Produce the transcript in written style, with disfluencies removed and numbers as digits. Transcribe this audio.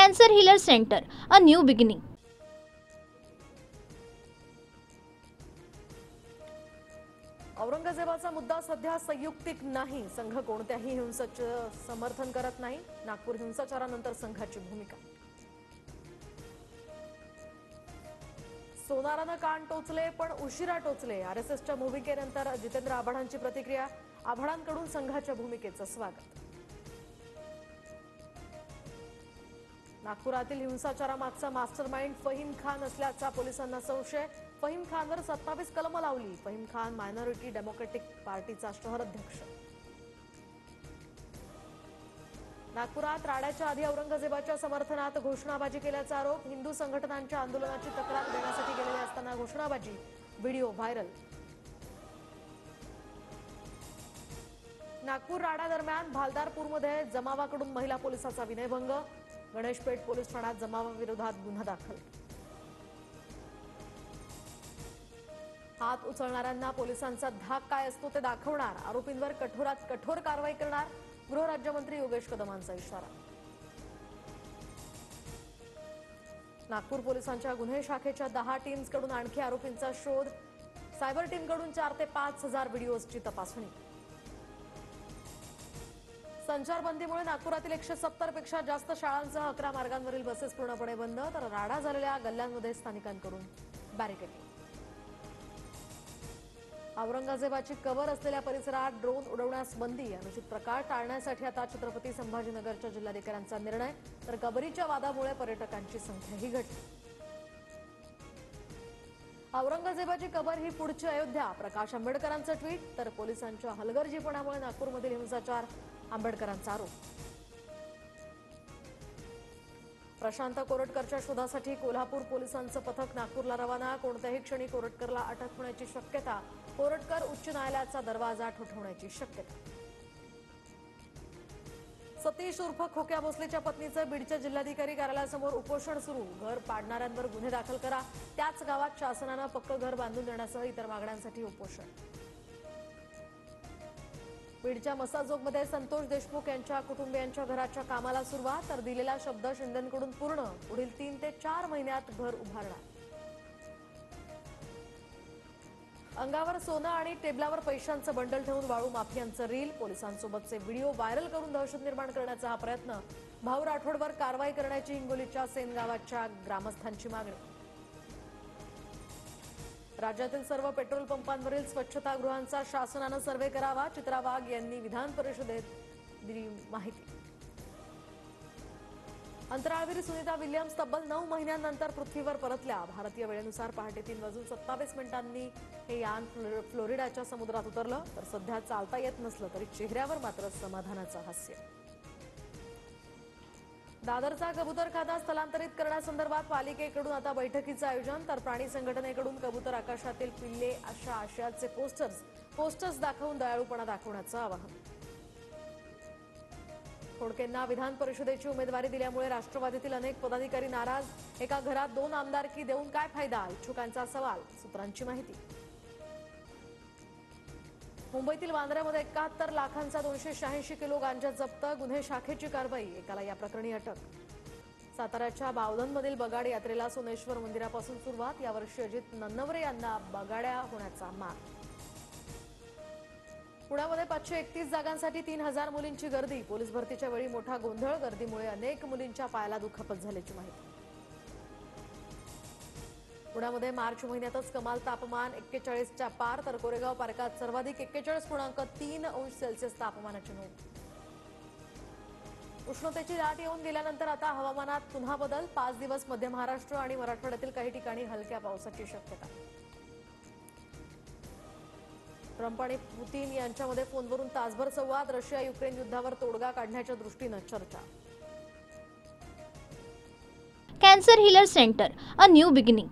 Cancer Healer Center, a new beginning. औरंगजेबाचा मुद्दा सध्या संयुक्तिक नाही. संघ कोणत्याही हिंसाचे समर्थन करत नाही. नागपूर हिंसाचारानंतर संघाची भूमिका. सोनारानं कान टोचले पण उशिरा टोचले. आरएसएसच्या भूमिकेनंतर जितेंद्र आव्हाडांची प्रतिक्रिया. आव्हाडांकडून संघाच्या भूमिकेचं स्वागत. नागपुरातील हिंसाचारामागचा मास्टरमाइंड फहीम खान असल्याचा पोलिसांना संशय. फहीम खानवर 27 कलमं लावली. फहीम खान मायनॉरिटी डेमोक्रेटिक पार्टीचा शहर अध्यक्ष. नागपुरात राड्याच्या आधी औरंगजेबाच्या समर्थनात घोषणाबाजी केल्याचा आरोप. हिंदू संघटनांच्या आंदोलनाची तक्रार देण्यासाठी गेलेले असताना घोषणाबाजी. Video viral. नागपूर राडा दरम्यान भालदारपूरमध्ये जमावाकडून महिला पोलिसाचा विनयभंग. गणेशपेठ पोलीस ठाण्यात जमावाविरोधात गुन्हा दाखल. हात उचलणाऱ्यांना पोलिसांचा धाक काय असतो ते दाखवणार. आरोपींवर कठोरात कठोर कारवाई करणार. गृहराज्यमंत्री योगेश कदमांचा इशारा. नागपूर पोलिसांच्या गुन्हे शाखेच्या 10 टीम्सकडून आणखी आरोपींचा शोध. सायबर टीमकडून 4 ते 5 हजार व्हिडिओजची तपासणी. संचारबंदीमुळे नागपुरातील 170 पेक्षा जास्त शाळांसह 11 मार्गांवरील बसेस पूर्णपणे बंद. तर राडा झालेल्या गल्ल्यांमध्ये स्थानिकांकडून बॅरिकेडिंग. औरंगजेबाची कबर असलेल्या परिसरात ड्रोन उडवण्यास बंदी. अनुचित प्रकार टाळण्यासाठी आता छत्रपती संभाजीनगरच्या जिल्हाधिकाऱ्यांचा निर्णय. तर कबरीच्या वादामुळे पर्यटकांची संख्याही घटली. औरंगजेबाची कबर ही पुढची अयोध्या. प्रकाश आंबेडकरांचं ट्विट. तर पोलिसांच्या हलगर्जीपणामुळे नागपूरमधील हिंसाचार. आंबेडकरांचा आरोप. प्रशांत कोरटकरच्या शोधासाठी कोल्हापूर पोलिसांचं पथक नागपूरला रवाना. कोणत्याही क्षणी कोरटकरला अटक होण्याची शक्यता. कोरटकर उच्च न्यायालयाचा दरवाजा ठोठावण्याची शक्यता. सतीश उर्फ खोक्या भोसलेच्या पत्नीचं बीडच्या जिल्हाधिकारी कार्यालयासमोर उपोषण सुरू. घर पाडणाऱ्यांवर गुन्हे दाखल करा. त्याच गावात शासनानं पक्क घर बांधून देण्यासह इतर मागण्यांसाठी उपोषण. बीडच्या मसाजोगमध्ये संतोष देशमुख यांच्या कुटुंबियांच्या घराच्या कामाला सुरुवात. तर दिलेला शब्द शिंदेंकडून पूर्ण. पुढील 3 ते 4 महिन्यात घर उभारणार. अंगावर सोनं आणि टेबलावर पैशांचं बंडल ठेवून वाळू माफियांचं रील. पोलिसांसोबतचे व्हिडिओ व्हायरल करून दहशत निर्माण करण्याचा हा प्रयत्न. भाऊ राठोडवर कारवाई करण्याची हिंगोलीच्या सेनगावाच्या ग्रामस्थांची मागणी. राज्यातील सर्व पेट्रोल पंपांवरील स्वच्छतागृहांचा शासनानं सर्व्हे करावा. चित्रा वाघ यांनी विधान परिषदेत दिली माहिती. अंतराळवीर सुनीता विल्यम्स तब्बल 9 महिन्यांनंतर पृथ्वीवर परतल्या. भारतीय वेळेनुसार पहाटे 3:27 हे यान फ्लोरिडाच्या समुद्रात उतरलं. तर सध्या चालता येत नसलं तरी चेहऱ्यावर मात्र समाधानाचं हास्य. दादरचा कबूतरखाना स्थलांतरित करण्यासंदर्भात पालिकेकडून आता बैठकीचं आयोजन. तर प्राणी संघटनेकडून कबूतर आकाशातील पिल्ले अशा आशयाचे पोस्टर्स दाखवून दयाळूपणा दाखवण्याचं आवाहन. खोडकेंना विधान परिषदेची उमेदवारी दिल्यामुळे राष्ट्रवादीतील अनेक पदाधिकारी नाराज. एका घरात 2 आमदारकी देऊन काय फायदा. इच्छुकांचा सवाल. सूत्रांची माहिती. मुंबईतील वांद्र्यामध्ये 71 लाखांचा 286 किलो गांजा जप्त. गुन्हे शाखेची कारवाई. एकाला या प्रकरणी अटक. साताऱ्याच्या बावधनमधील बगाड यात्रेला सोनेश्वर मंदिरापासून सुरुवात. यावर्षी अजित नन्नवरे यांना बगाड्या होण्याचा मान. पुण्यामध्ये 531 जागांसाठी 3000 मुलींची गर्दी. पोलीस भरतीच्या वेळी मोठा गोंधळ. गर्दीमुळे अनेक मुलींच्या पायाला दुखापत झाल्याची माहिती. पुण्यामध्ये मार्च महिन्यातच कमाल तापमान 41च्या पार. तर कोरेगाव पार्कात सर्वाधिक 41.3 अंश सेल्सिअस तापमानाची नोंद. उष्णतेची लाट येऊन गेल्यानंतर आता हवामानात पुन्हा बदल. 5 दिवस मध्य महाराष्ट्र आणि मराठवाड्यातील काही ठिकाणी हलक्या पावसाची शक्यता. ट्रम्प आणि पुतीन यांच्यामध्ये फोनवरून तासभर संवाद. रशिया युक्रेन युद्धावर तोडगा काढण्याच्या दृष्टीनं चर्चा. Cancer Healer Center, a new beginning.